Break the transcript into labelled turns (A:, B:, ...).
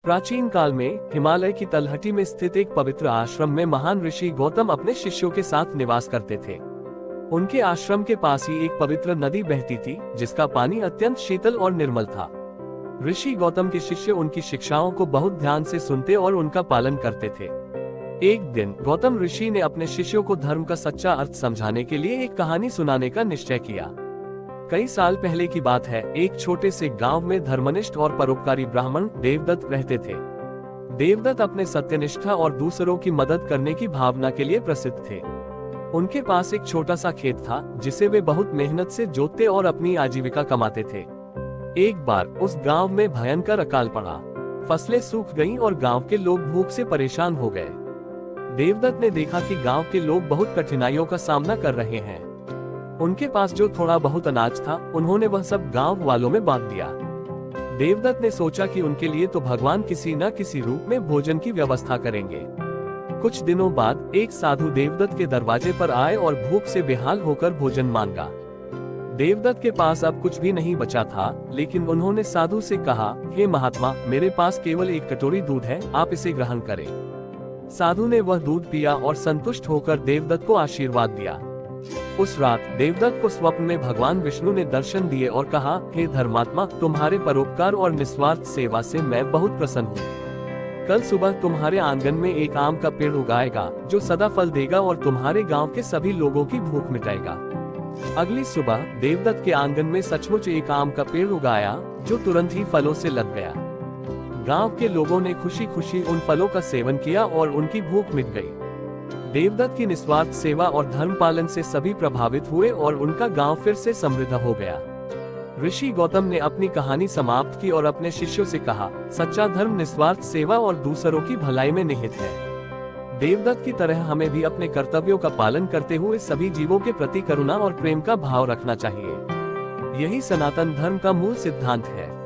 A: प्राचीन काल में हिमालय की तलहटी में स्थित एक पवित्र आश्रम में महान ऋषि गौतम अपने शिष्यों के साथ निवास करते थे। उनके आश्रम के पास ही एक पवित्र नदी बहती थी, जिसका पानी अत्यंत शीतल और निर्मल था। ऋषि गौतम के शिष्य उनकी शिक्षाओं को बहुत ध्यान से सुनते और उनका पालन करते थे। एक दिन गौतम ऋषि ने अपने शिष्यों को धर्म का सच्चा अर्थ समझाने के लिए एक कहानी सुनाने का निश्चय किया। कई साल पहले की बात है, एक छोटे से गांव में धर्मनिष्ठ और परोपकारी ब्राह्मण देवदत्त रहते थे। देवदत्त अपने सत्यनिष्ठा और दूसरों की मदद करने की भावना के लिए प्रसिद्ध थे। उनके पास एक छोटा सा खेत था, जिसे वे बहुत मेहनत से जोतते और अपनी आजीविका कमाते थे। एक बार उस गांव में भयंकर अकाल पड़ा। फसलें सूख गईं और गांव के लोग भूख से परेशान हो गए। देवदत्त ने देखा कि गांव के लोग बहुत कठिनाइयों का सामना कर रहे हैं। उनके पास जो थोड़ा बहुत अनाज था, उन्होंने वह सब गांव वालों में बांट दिया। देवदत्त ने सोचा कि उनके लिए तो भगवान किसी न किसी रूप में भोजन की व्यवस्था करेंगे। कुछ दिनों बाद एक साधु देवदत्त के दरवाजे पर आए और भूख से बेहाल होकर भोजन मांगा। देवदत्त के पास अब कुछ भी नहीं बचा था, लेकिन उन्होंने साधु से कहा, हे महात्मा, मेरे पास केवल एक कटोरी दूध है, आप इसे ग्रहण करें। साधु ने वह दूध पिया और संतुष्ट होकर देवदत्त को आशीर्वाद दिया। उस रात देवदत्त को स्वप्न में भगवान विष्णु ने दर्शन दिए और कहा, हे धर्मात्मा, तुम्हारे परोपकार और निस्वार्थ सेवा से मैं बहुत प्रसन्न हूँ। कल सुबह तुम्हारे आंगन में एक आम का पेड़ उगाएगा, जो सदा फल देगा और तुम्हारे गांव के सभी लोगों की भूख मिटाएगा। अगली सुबह देवदत्त के आंगन में सचमुच एक आम का पेड़ उगाया, जो तुरंत ही फलों से लद गया। गांव के लोगों ने खुशी खुशी उन फलों का सेवन किया और उनकी भूख मिट गई। देवदत्त की निस्वार्थ सेवा और धर्म पालन से सभी प्रभावित हुए और उनका गांव फिर से समृद्ध हो गया। ऋषि गौतम ने अपनी कहानी समाप्त की और अपने शिष्यों से कहा, सच्चा धर्म निस्वार्थ सेवा और दूसरों की भलाई में निहित है। देवदत्त की तरह हमें भी अपने कर्तव्यों का पालन करते हुए सभी जीवों के प्रति करुणा और प्रेम का भाव रखना चाहिए। यही सनातन धर्म का मूल सिद्धांत है।